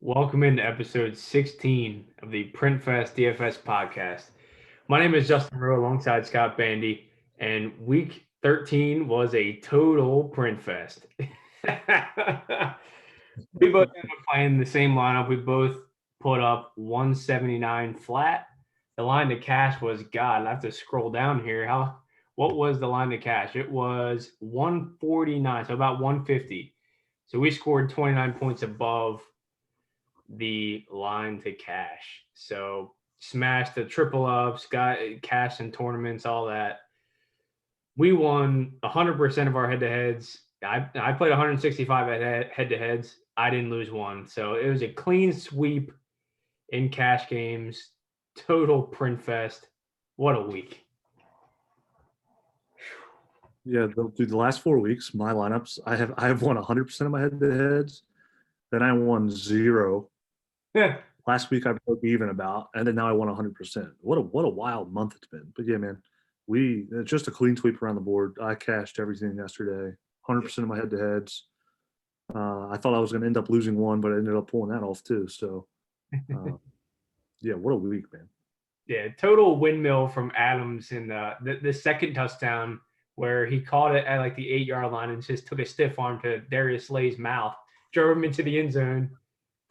Welcome into episode 16 of the PrintFest DFS podcast. My name is Justin Rowe alongside Scott Bandy, and week 13 was a total PrintFest. We both ended up playing the same lineup. We both put up 179 flat. The line to cash was, God, I have to scroll down here. What was the line to cash? It was 149, so about 150. So we scored 29 points above the line to cash. So smashed the triple ups, got cash in tournaments, all that. We won 100% of our head to heads. I played 165 at head to heads. I didn't lose one. So it was a clean sweep in cash games. Total print fest. What a week. Yeah, through the last 4 weeks, my lineups, I have won 100% of my head-to-heads. Then I won 0. Yeah. Last week I broke even about, and then now I won 100%. What a wild month it's been. But yeah, man, it's just a clean sweep around the board. I cashed everything yesterday, 100% of my head-to-heads. I thought I was going to end up losing one, but I ended up pulling that off too. So, yeah, what a week, man. Yeah, total windmill from Adams in the second touchdown where he caught it at like the 8-yard line and just took a stiff arm to Darius Slay's mouth, drove him into the end zone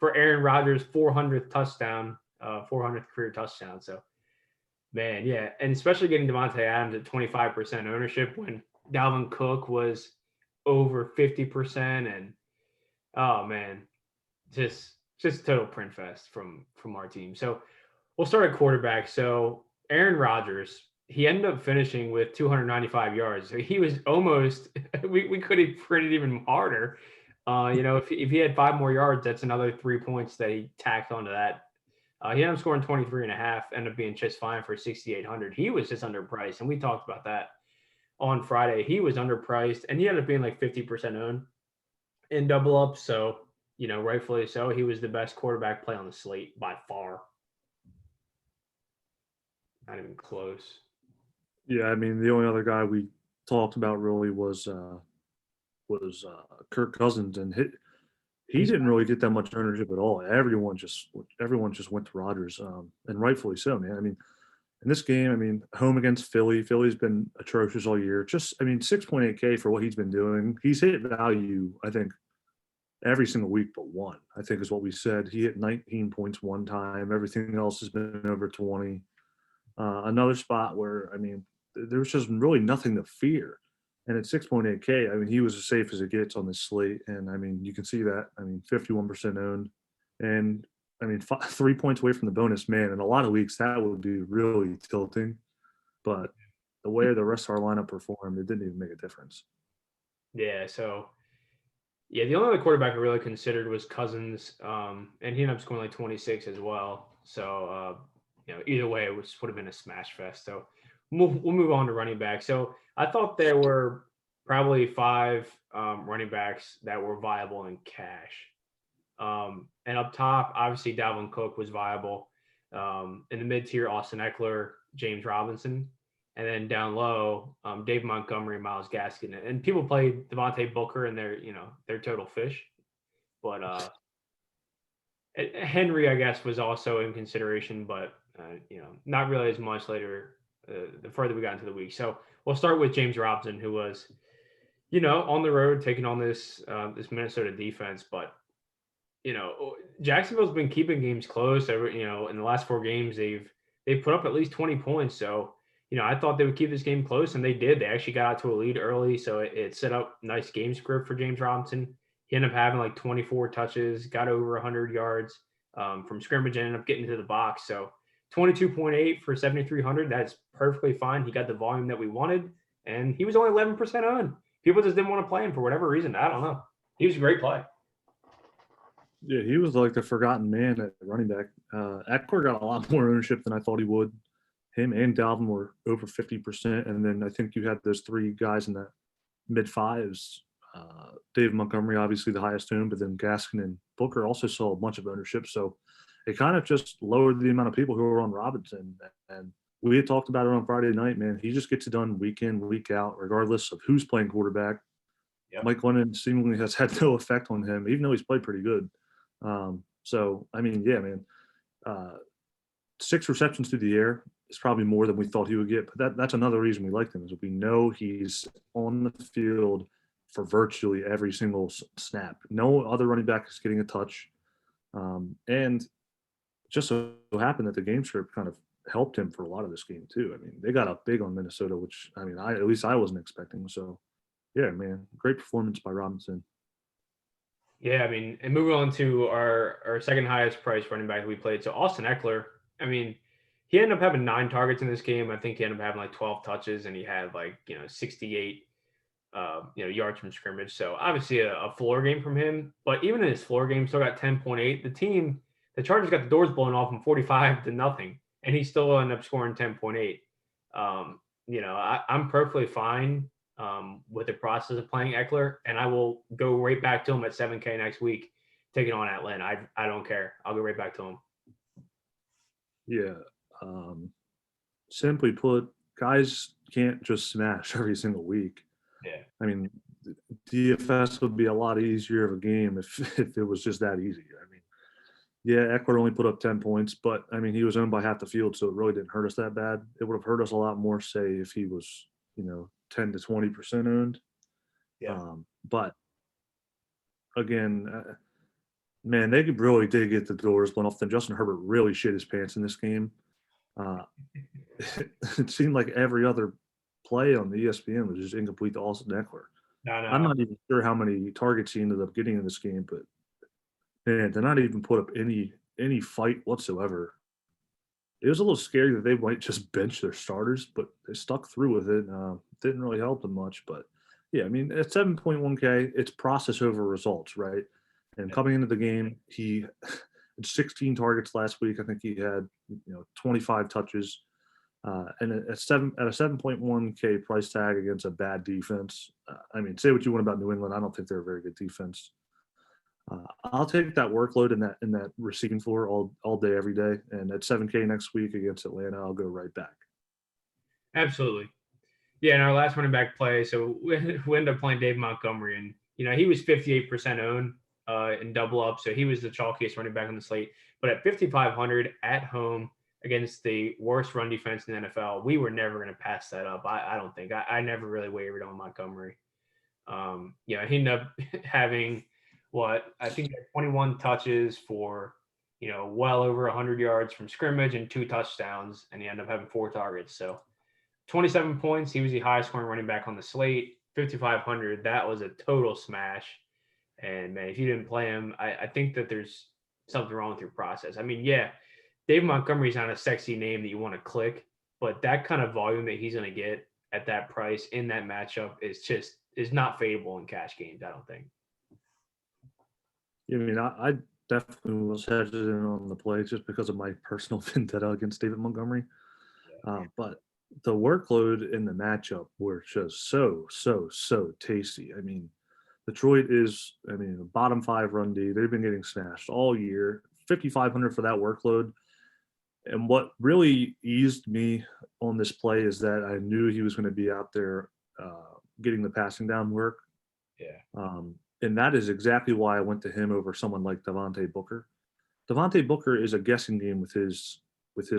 for Aaron Rodgers' 400th touchdown, 400th career touchdown. So, man, yeah, and especially getting Devontae Adams at 25% ownership when Dalvin Cook was over 50%, and oh man, just total print fest from our team. So we'll start at quarterback. So Aaron Rodgers, he ended up finishing with 295 yards. So he was almost we could have printed even harder. If he had 5 more yards, that's another 3 points that he tacked onto that. He ended up scoring 23 and a half, ended up being just fine for 6,800. He was just underpriced, and we talked about that on Friday. He was underpriced, and he ended up being like 50% owned in double up. So, rightfully so. He was the best quarterback play on the slate by far. Not even close. Yeah, I mean, the only other guy we talked about really was Kirk Cousins, and he didn't really get that much ownership at all. Everyone just went to Rodgers, and rightfully so, man. I mean, in this game, I mean, home against Philly. Philly's been atrocious all year. 6.8K for what he's been doing. He's hit value, I think, every single week but one, I think is what we said. He hit 19 points one time. Everything else has been over 20. Another spot where, I mean, there's just really nothing to fear. And at 6.8K, I mean, he was as safe as it gets on this slate. And, I mean, you can see that. I mean, 51% owned. And, I mean, 3 points away from the bonus, man. In a lot of weeks, that would be really tilting. But the way the rest of our lineup performed, it didn't even make a difference. Yeah, so, yeah, the only other quarterback I really considered was Cousins, and he ended up scoring like 26 as well. So, either way, it would have been a smash fest. So we'll move on to running back. So I thought there were probably 5 running backs that were viable in cash. And up top, obviously Dalvin Cook was viable. In the mid-tier, Austin Eckler, James Robinson. And then down low, Dave Montgomery, Myles Gaskin. And people played Devontae Booker and they're total fish. But Henry, I guess, was also in consideration, but not really as much later the further we got into the week. So we'll start with James Robinson, who was, on the road taking on this Minnesota defense. But, Jacksonville's been keeping games close. In the last 4 games, they've put up at least 20 points. So, I thought they would keep this game close, and they did. They actually got out to a lead early, so it set up nice game script for James Robinson. He ended up having like 24 touches, got over 100 yards from scrimmage, and ended up getting to the box. So 22.8 for 7,300. That's perfectly fine. He got the volume that we wanted, and he was only 11% on. People just didn't want to play him for whatever reason. I don't know. He was a great play. Yeah, he was like the forgotten man at running back. Eckler got a lot more ownership than I thought he would. Him and Dalvin were over 50%, and then I think you had those 3 guys in the mid-5s. Dave Montgomery, obviously the highest owned, but then Gaskin and Booker also saw a bunch of ownership. So it kind of just lowered the amount of people who were on Robinson. And we had talked about it on Friday night, man. He just gets it done week in, week out, regardless of who's playing quarterback. Yep. Mike Glennon seemingly has had no effect on him, even though he's played pretty good. So, I mean, yeah, man, uh, 6 receptions through the air is probably more than we thought he would get. But that's another reason we like him is we know he's on the field for virtually every single snap. No other running back is getting a touch. And just so happened that the game script kind of helped him for a lot of this game too. I mean, they got up big on Minnesota, which I mean, at least I wasn't expecting. So yeah, man, great performance by Robinson. Yeah, I mean, and moving on to our second highest price running back we played. So Austin Eckler, I mean, he ended up having 9 targets in this game. I think he ended up having like 12 touches, and he had like 68 yards from scrimmage. So obviously a floor game from him. But even in his floor game, still got 10.8. The Chargers got the doors blown off him 45 to nothing, and he still ended up scoring 10.8. I'm perfectly fine with the process of playing Eckler, and I will go right back to him at 7K next week, taking on Atlanta. I don't care. I'll go right back to him. Yeah. Simply put, guys can't just smash every single week. Yeah. I mean, DFS would be a lot easier of a game if it was just that easy. I mean, yeah, Eckler only put up 10 points, but I mean, he was owned by half the field, so it really didn't hurt us that bad. It would have hurt us a lot more, say, if he was, 10 to 20% owned. Yeah. But again, man, they really did get the doors blown off them. Justin Herbert really shit his pants in this game. It seemed like every other play on the ESPN was just incomplete to Austin Eckler. No. I'm not even sure how many targets he ended up getting in this game, but man, to not even put up any fight whatsoever. It was a little scary that they might just bench their starters, but they stuck through with it. Didn't really help them much, but yeah, I mean, at 7.1K, it's process over results, right? And coming into the game, he had 16 targets last week. I think he had 25 touches. And at a 7.1K price tag against a bad defense, I mean, say what you want about New England, I don't think they're a very good defense. I'll take that workload in that receiving floor all day, every day. And at 7K next week against Atlanta, I'll go right back. Absolutely. Yeah, in our last running back play, so we ended up playing Dave Montgomery, and he was 58% owned in double up, so he was the chalkiest running back on the slate. But at 5,500 at home against the worst run defense in the NFL, we were never going to pass that up. I don't think. I never really wavered on Montgomery. He ended up having I think 21 touches for well over 100 yards from scrimmage and 2 touchdowns, and he ended up having 4 targets. So 27 points. He was the highest scoring running back on the slate. 5,500. That was a total smash. And man, if you didn't play him, I think that there's something wrong with your process. I mean, yeah, Dave Montgomery's not a sexy name that you want to click, but that kind of volume that he's going to get at that price in that matchup is not fadeable in cash games, I don't think. I mean, I definitely was hesitant on the play just because of my personal vendetta against David Montgomery. But the workload in the matchup were just so tasty. I mean, Detroit is, I mean, the bottom 5 run D. They've been getting smashed all year. 5,500 for that workload. And what really eased me on this play is that I knew he was going to be out there getting the passing down work. Yeah. And that is exactly why I went to him over someone like Devontae Booker. Devontae Booker is a guessing game with his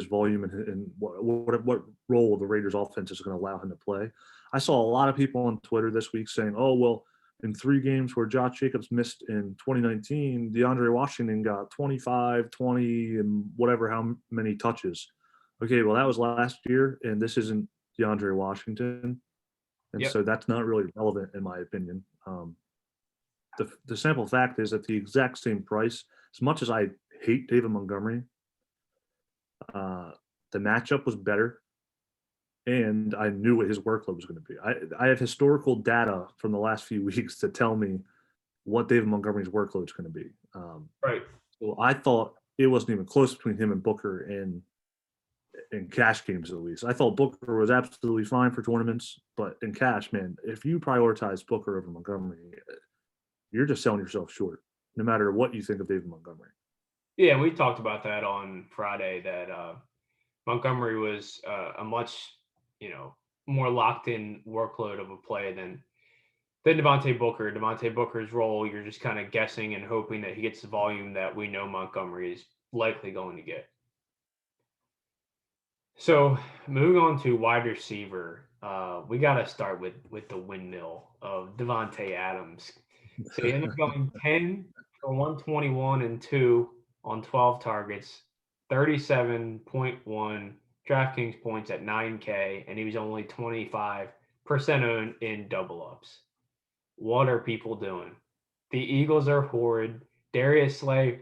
volume and what role the Raiders offense is going to allow him to play. I saw a lot of people on Twitter this week saying, oh, well, in 3 games where Josh Jacobs missed in 2019, DeAndre Washington got 25, 20, and whatever how many touches. Okay, well, that was last year, and this isn't DeAndre Washington. And so that's not really relevant in my opinion. The simple fact is at the exact same price, as much as I hate David Montgomery, the matchup was better, and I knew what his workload was going to be. I have historical data from the last few weeks to tell me what David Montgomery's workload is going to be. Right. So I thought it wasn't even close between him and Booker in cash games at least. I thought Booker was absolutely fine for tournaments, but in cash, man, if you prioritize Booker over Montgomery, you're just selling yourself short, no matter what you think of David Montgomery. Yeah, and we talked about that on Friday that Montgomery was a much more locked in workload of a play than Then Devontae Booker's role, you're just kind of guessing and hoping that he gets the volume that we know Montgomery is likely going to get. So moving on to wide receiver, we got to start with the windmill of Devontae Adams. So he ended up going 10 for 121 and 2 on 12 targets, 37.1 DraftKings points at 9K, and he was only 25% owned in double ups. What are people doing? The Eagles are horrid. Darius Slay,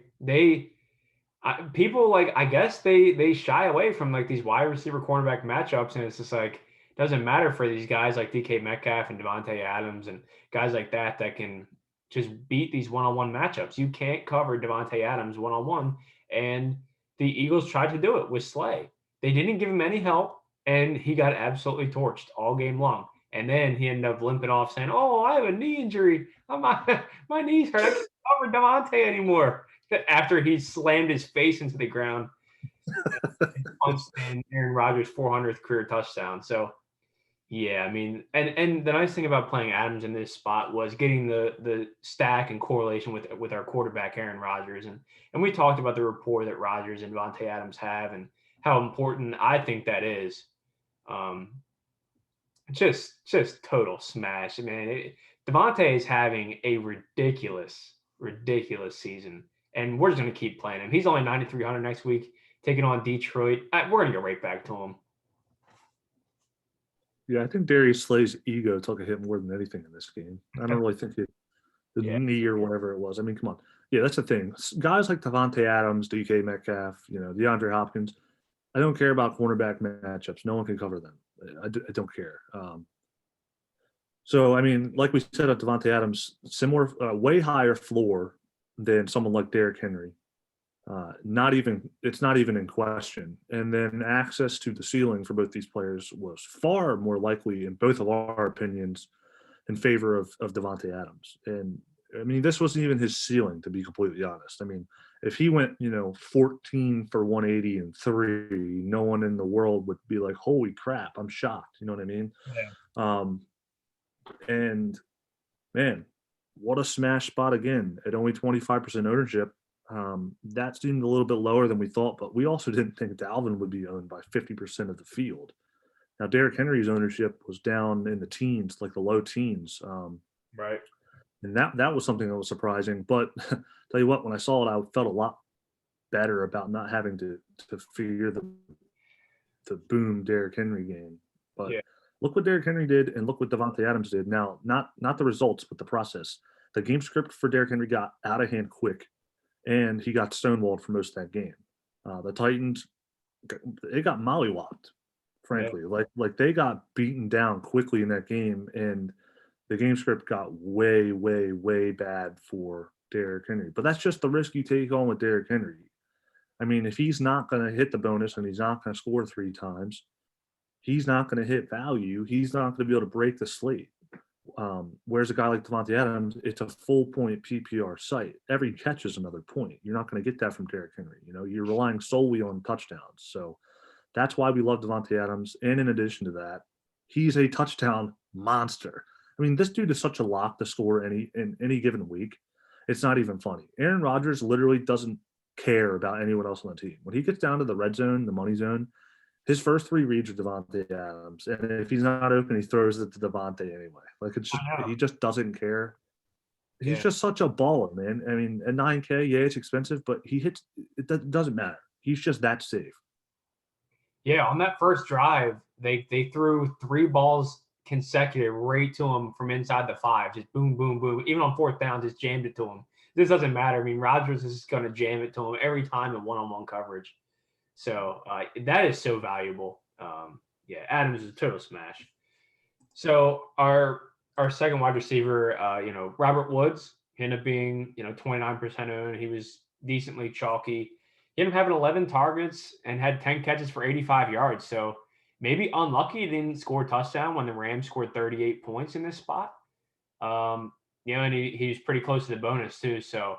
people like I guess they shy away from like these wide receiver cornerback matchups, and it's just like doesn't matter for these guys like DK Metcalf and Devontae Adams and guys like that that can just beat these one-on-one matchups. You can't cover Devontae Adams one-on-one, and the Eagles tried to do it with Slay. They didn't give him any help, and he got absolutely torched all game long. And then he ended up limping off, saying, "Oh, I have a knee injury. Oh, my knees hurt. I can't cover Devontae anymore." After he slammed his face into the ground and punched in Aaron Rodgers' 400th career touchdown. So, yeah, I mean, and the nice thing about playing Adams in this spot was getting the stack and correlation with our quarterback Aaron Rodgers, and we talked about the rapport that Rodgers and Devontae Adams have, and how important I think that is. Um, just total smash, man. Devontae is having a ridiculous season, and we're just gonna keep playing him. He's only 9,300 next week, taking on Detroit. We're gonna get right back to him. Yeah, I think Darius Slay's ego took a hit more than anything in this game. I don't really think the Yeah, knee or whatever it was. I mean, come on. Yeah, that's the thing. Guys like Devontae Adams, DK Metcalf, DeAndre Hopkins. I don't care about cornerback matchups. No one can cover them. I don't care. So, I mean, like we said at Devontae Adams, similar, way higher floor than someone like Derrick Henry. It's not even in question. And then access to the ceiling for both these players was far more likely, in both of our opinions, in favor of Devontae Adams. And I mean, this wasn't even his ceiling, to be completely honest. I mean, if he went, 14 for 180 and 3, no one in the world would be like, holy crap, I'm shocked. You know what I mean? yeah, Um, and man, what a smash spot again at only 25% ownership. That seemed a little bit lower than we thought, but we also didn't think Dalvin would be owned by 50% of the field. Now, Derrick Henry's ownership was down in the teens, like the low teens. right. And that was something that was surprising. But tell you what, when I saw it, I felt a lot better about not having to fear the boom Derrick Henry game. But Yeah, look what Derrick Henry did, and look what Devontae Adams did. Now, not the results, but the process. The game script for Derrick Henry got out of hand quick, and he got stonewalled for most of that game. The Titans, they got mollywopped, yeah, frankly. Like they got beaten down quickly in that game, and the game script got way, way, way bad for Derrick Henry. But that's just the risk you take on with Derrick Henry. I mean, if he's not going to hit the bonus and he's not going to score 3 times, he's not going to hit value. He's not going to be able to break the slate. Whereas a guy like Devontae Adams, it's a full point PPR site. Every catch is another point. You're not going to get that from Derrick Henry. You're relying solely on touchdowns. So that's why we love Devontae Adams. And in addition to that, he's a touchdown monster. I mean, this dude is such a lock to score in any given week. It's not even funny. Aaron Rodgers literally doesn't care about anyone else on the team. When he gets down to the red zone, the money zone, his first 3 reads are Devontae Adams, and if he's not open, he throws it to Devontae anyway. Like I know. he just doesn't care. He's Yeah, just such a baller, man. I mean, at 9K, yeah, it's expensive, but he hits. It doesn't matter. He's just that safe. yeah. On that first drive, they threw 3 balls consecutive right to him from inside the 5, just boom, boom, boom. Even on fourth down, just jammed it to him. This doesn't matter. I mean, Rodgers is going to jam it to him every time in one-on-one coverage. So that is so valuable. Yeah, Adams is a total smash. So our second wide receiver, Robert Woods, he ended up being 29% owned. He was decently chalky. He ended up having 11 targets and had 10 catches for 85 yards. So maybe unlucky he didn't score a touchdown when the Rams scored 38 points in this spot. And he was pretty close to the bonus too. So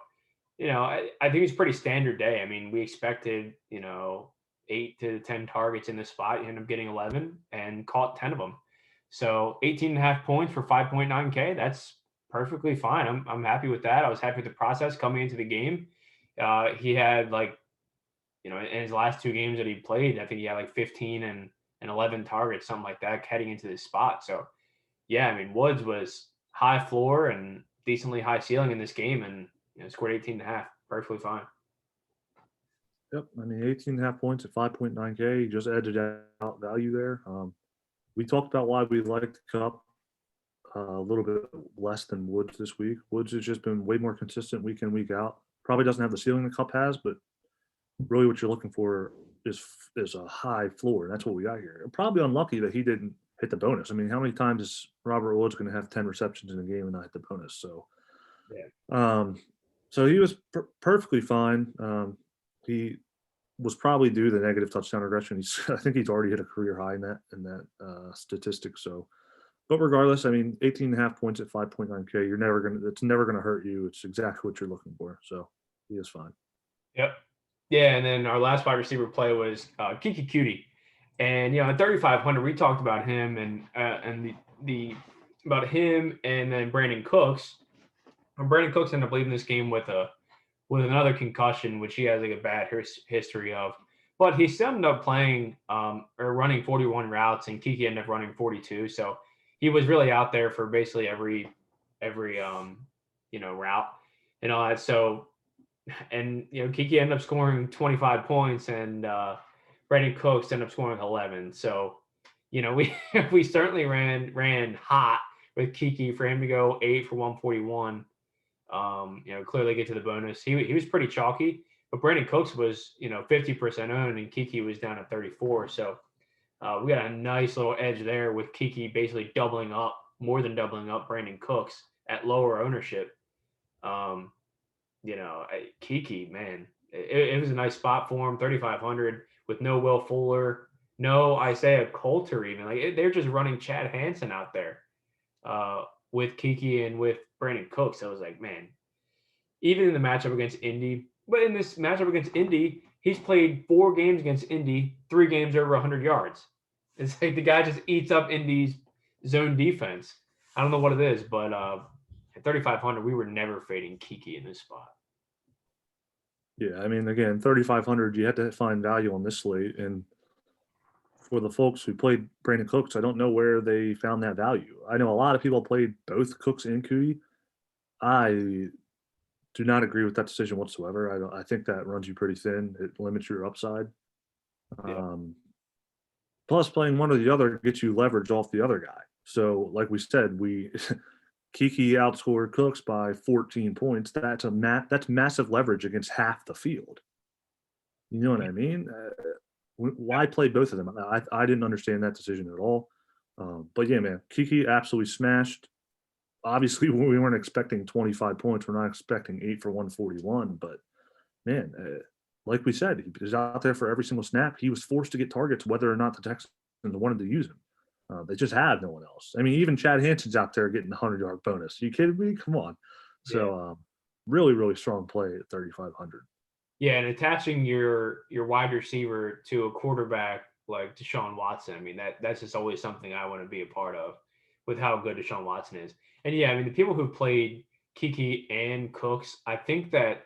I think it's pretty standard day. I mean, we expected 8 to 10 targets in this spot. He ended up getting 11 and caught 10 of them. So 18 and a half points for 5.9K, that's perfectly fine. I'm happy with that. I was happy with the process coming into the game. He had like, in his last two games that he played, I think he had like 15 and 11 targets, something like that, heading into this spot. So yeah, I mean, Woods was high floor and decently high ceiling in this game, and scored 18 and a half, perfectly fine. Yep. I mean, 18 and a half points at 5.9K, just edged out value there. We talked about why we liked Cup a little bit less than Woods this week. Woods has just been way more consistent week in, week out. Probably doesn't have the ceiling the Cup has, but really what you're looking for is a high floor. And that's what we got here. Probably unlucky that he didn't hit the bonus. I mean, how many times is Robert Woods going to have 10 receptions in a game and not hit the bonus? So, Yeah. um, so he was perfectly fine. He was probably due the negative touchdown regression. I think he's already hit a career high in that statistic. So, but regardless, I mean, 18 and a half points at 5.9K, it's never gonna hurt you. It's exactly what you're looking for. So he is fine. Yep. Yeah, and then our last wide receiver play was Kiki Cutie, and at 3,500 we talked about him and the about him and then Brandon Cooks. And Brandon Cooks ended up leaving this game with another concussion, which he has like a bad history of. But he still ended up playing or running 41 routes, and Kiki ended up running 42. So he was really out there for basically every route and all that. So and Kiki ended up scoring 25 points, and Brandon Cooks ended up scoring 11. So we we certainly ran hot with Kiki for him to go 8 for 141. Clearly get to the bonus. He was pretty chalky, but Brandon Cooks was 50% owned, and Kiki was down at 34. So we got a nice little edge there with Kiki basically more than doubling up Brandon Cooks at lower ownership. Um, Kiki, man, it was a nice spot for him, 3,500 with no Will Fuller, no Isaiah Coulter even. Like they're just running Chad Hansen out there with Kiki and with Brandon Cooks. So I was like, man, even in the matchup against Indy, but in this matchup against Indy, he's played 4 games against Indy, 3 games over 100 yards. It's like the guy just eats up Indy's zone defense. I don't know what it is, but at 3,500, we were never fading Kiki in this spot. Yeah, I mean, again, 3,500, you had to find value on this slate, and for the folks who played Brandon Cooks, I don't know where they found that value. I know a lot of people played both Cooks and Cootie. I do not agree with that decision whatsoever. I think that runs you pretty thin. It limits your upside. Yeah. Plus, playing one or the other gets you leverage off the other guy. So, like we said, Kiki outscored Cooks by 14 points. That's massive leverage against half the field. You know what I mean? Why play both of them? I didn't understand that decision at all. But yeah, man, Kiki absolutely smashed. Obviously, we weren't expecting 25 points. We're not expecting 8 for 141. But man, like we said, he was out there for every single snap. He was forced to get targets whether or not the Texans wanted to use him. They just had no one else. I mean, even Chad Hansen's out there getting a 100-yard bonus. Are you kidding me? Come on. So really, really strong play at 3,500. Yeah, and attaching your wide receiver to a quarterback like Deshaun Watson, I mean that's just always something I want to be a part of with how good Deshaun Watson is. And yeah, I mean the people who played Kiki and Cooks, I think that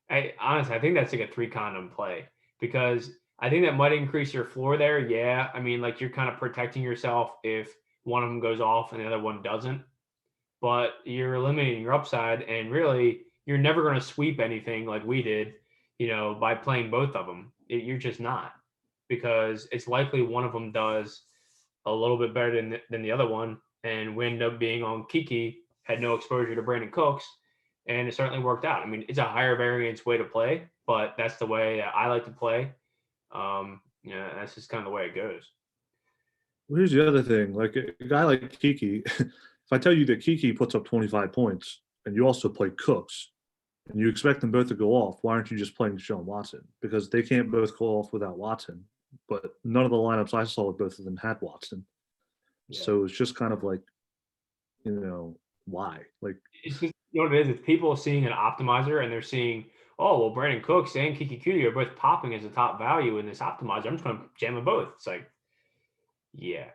I think that's like a 3 condom play because I think that might increase your floor there. Yeah, I mean like you're kind of protecting yourself if one of them goes off and the other one doesn't, but you're eliminating your upside, and really you're never going to sweep anything like we did, by playing both of them. You're just not, because it's likely one of them does a little bit better than the other one, and we end up being on Kiki, had no exposure to Brandon Cooks, and it certainly worked out. I mean, it's a higher variance way to play, but that's the way that I like to play. That's just kind of the way it goes. Well, here's the other thing. Like a guy like Kiki, if I tell you that Kiki puts up 25 points and you also play Cooks and you expect them both to go off, why aren't you just playing Deshaun Watson? Because they can't both go off without Watson. But none of the lineups I saw with both of them had Watson. Yeah. So it's just kind of like, why? Like, It's just, what it is. It's people seeing an optimizer and they're seeing, oh, well, Brandon Cooks and Kiki Cutie are both popping as a top value in this optimizer. I'm just going to jam them both. It's like, yeah.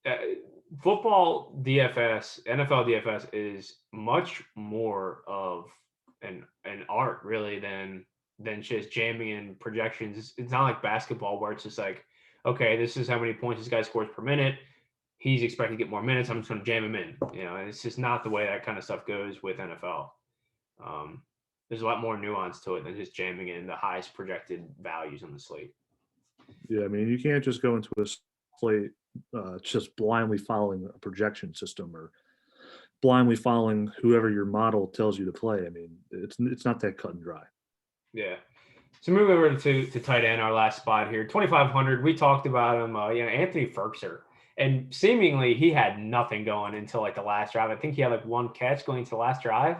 uh, football DFS, NFL DFS is much more of an art really than just jamming in projections. It's not like basketball where it's just like, okay, this is how many points this guy scores per minute. He's expected to get more minutes. I'm just going to jam him in. And it's just not the way that kind of stuff goes with NFL. Um, there's a lot more nuance to it than just jamming in the highest projected values on the slate. Yeah, I mean, you can't just go into a slate just blindly following a projection system or blindly following whoever your model tells you to play. I mean, it's not that cut and dry. Yeah. So moving over to tight end, our last spot here, 2,500. We talked about him, Anthony Ferkser, and seemingly he had nothing going until like the last drive. I think he had like one catch going into the last drive,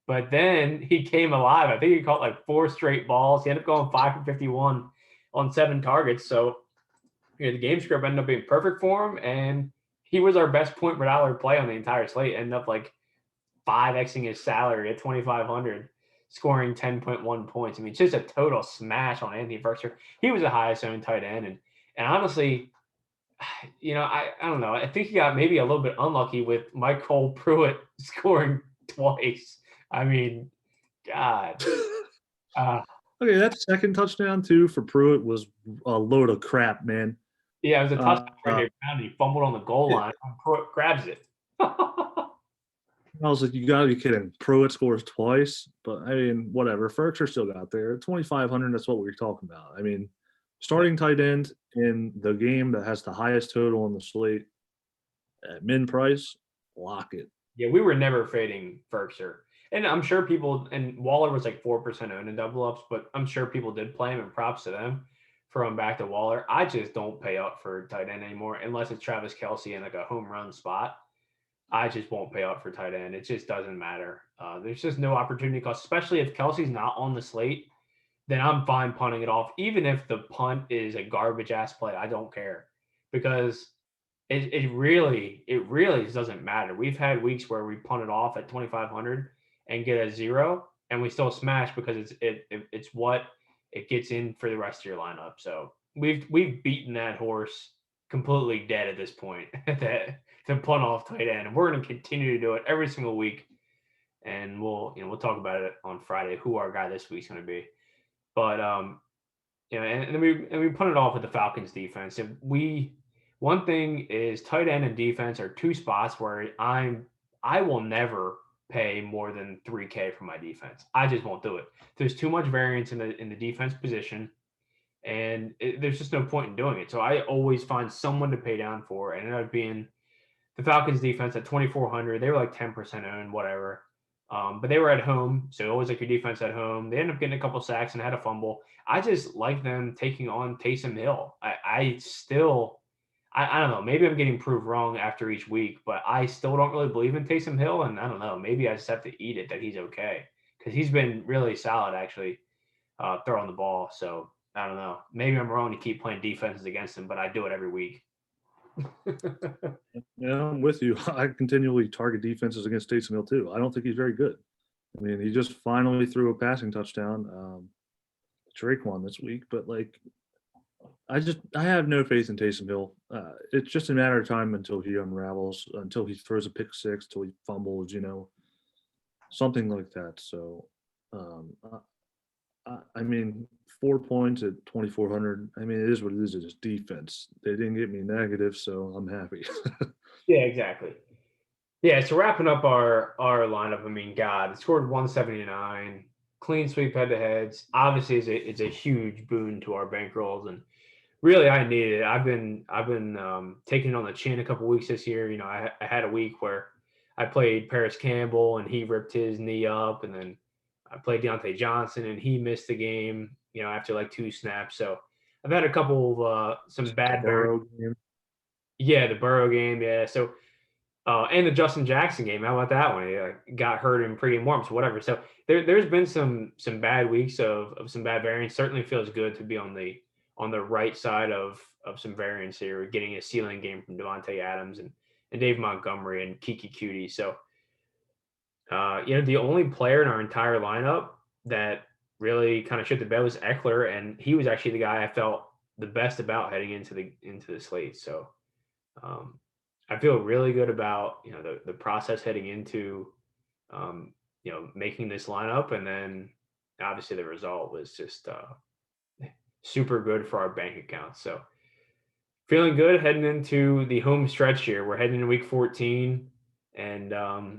but then he came alive. I think he caught like 4 straight balls. He ended up going 5 for 51 on 7 targets. So the game script ended up being perfect for him, and he was our best point per dollar play on the entire slate. Ended up like 5xing his salary at 2,500, scoring 10.1 points. I mean, just a total smash on Anthony Firkser. He was the highest owned tight end, and honestly, I don't know. I think he got maybe a little bit unlucky with Michael Pruitt scoring twice. I mean, God. Uh, Okay, that second touchdown too for Pruitt was a load of crap, man. yeah, it was a touchdown right Uh, there. He fumbled on the goal line. Pruitt grabs it. I was like, you got to be kidding. Pruitt scores twice, but I mean, whatever. Ferkser still got there. 2,500, that's what we were talking about. I mean, starting tight end in the game that has the highest total on the slate at min price, lock it. Yeah, we were never fading Ferkser. And I'm sure people, and Waller was like 4% owned in double ups, but I'm sure people did play him, and props to them for him back to Waller. I just don't pay up for tight end anymore unless it's Travis Kelce in like a home run spot. I just won't pay up for tight end. It just doesn't matter. There's just no opportunity cost, especially if Kelsey's not on the slate. Then I'm fine punting it off, even if the punt is a garbage ass play. I don't care because it really doesn't matter. We've had weeks where we punt it off at 2,500 and get a 0, and we still smash because it's what it gets in for the rest of your lineup. So we've beaten that horse completely dead at this point. That to punt off tight end, and we're going to continue to do it every single week. And we'll talk about it on Friday who our guy this week's going to be. But and then we put it off with the Falcons defense. If we One thing is tight end and defense are two spots where I will never pay more than 3K for my defense. I just won't do it. There's too much variance in the defense position, and there's just no point in doing it. So I always find someone to pay down for, and it ended up being the Falcons defense at 2,400. They were like 10% owned, whatever. But they were at home, so always like your defense at home. They ended up getting a couple sacks and had a fumble. I just like them taking on Taysom Hill. I don't know. Maybe I'm getting proved wrong after each week, but I still don't really believe in Taysom Hill, and I don't know. Maybe I just have to eat it that he's okay because he's been really solid actually throwing the ball. So I don't know. Maybe I'm wrong to keep playing defenses against him, but I do it every week. Yeah, I'm with you. I continually target defenses against Taysom Hill too. I don't think he's very good. I mean, he just finally threw a passing touchdown. Drake won this week, but like, I have no faith in Taysom Hill. It's just a matter of time until he unravels, until he throws a pick six, till he fumbles, something like that. So, um, I mean, 4 points at 2,400. I mean, it is what it is. It's defense. They didn't get me negative, so I'm happy. Yeah, exactly. Yeah, so wrapping up our lineup, I mean, God, it scored 179, clean sweep head to heads. Obviously, it's a huge boon to our bankrolls, and really, I needed it. I've been taking it on the chin a couple weeks this year. I had a week where I played Paris Campbell and he ripped his knee up, and then I played Deontay Johnson and he missed the game. After like 2 snaps. So I've had a couple of some bad variants. Burrow game. Yeah, the Burrow game. Yeah, so and the Justin Jackson game. How about that one? He got hurt in pregame warm, so whatever. So there's been some bad weeks of some bad variance. Certainly feels good to be on the right side of some variance here, getting a ceiling game from Devontae Adams and Dave Montgomery and Kiki Cutie. So the only player in our entire lineup that really kind of shit the bed was Eckler, and he was actually the guy I felt the best about heading into the slate. So I feel really good about the process heading into making this lineup, and then obviously the result was just super good for our bank accounts. So feeling good heading into the home stretch here. We're heading into week 14, and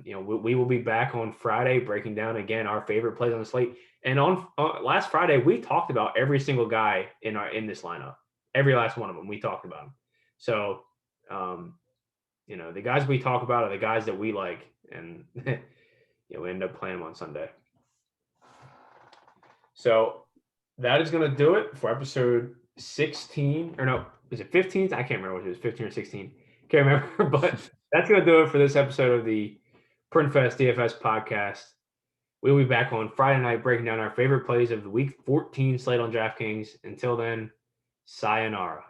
we will be back on Friday breaking down again our favorite plays on the slate. And on last Friday, we talked about every single guy in this lineup, every last one of them. We talked about them. So the guys we talk about are the guys that we like, and we end up playing them on Sunday. So that is going to do it for episode 16. Or no, is it 15? I can't remember if it was 15 or 16. Can't remember, but that's going to do it for this episode of the PrintFest DFS podcast. We'll be back on Friday night breaking down our favorite plays of the week 14 slate on DraftKings. Until then, sayonara.